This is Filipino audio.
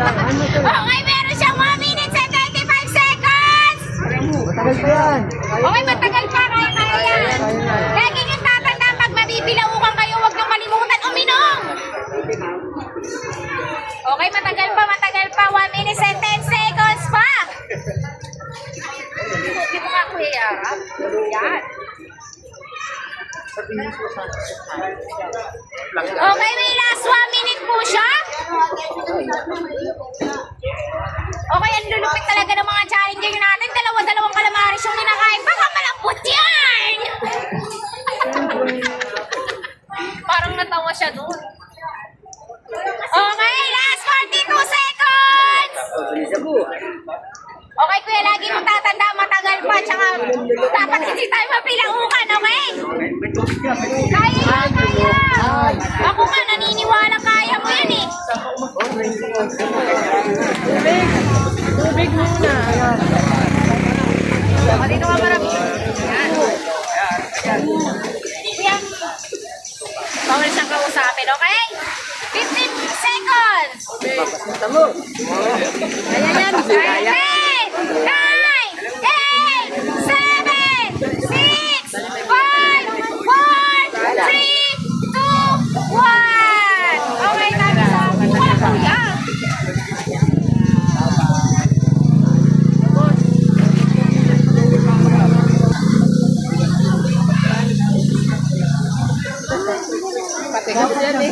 Okay, meron siyang 1 minute and 35 seconds! Matagal pa yan. Okay, matagal pa. Kaya yan. Lagi niyong tatandaan pag mabibilaukan kayo, huwag niyong kalimutan uminom. Okay, matagal pa. 1 minute and 10 seconds pa. Hindi mo nga kuya. Yan. Okay, may last 1 minute po siya. Okay, ang lulupit talaga ng mga challenger natin. Dalawang calamares yung ninakain. Baka malambot yan! Parang natawa siya doon. Okay, last 42 seconds! Okay, kuya, lagi mo tatanda, matagal pa. Tsaka, dapat hindi tayo mapilaukan, okay? Kaya yan, kaya! Ako nga, naniniwala kaya mo yan eh. Tubig muna. O, dito ka marami. Yan. Yan. Bawal siyang kausapin, okay? 15 seconds! Ayan yan. 10, 9, 8, 7, 6, 5, 4, 3, 2, 1. Okay, tayo sa kuya, kuya. Patingin yan eh.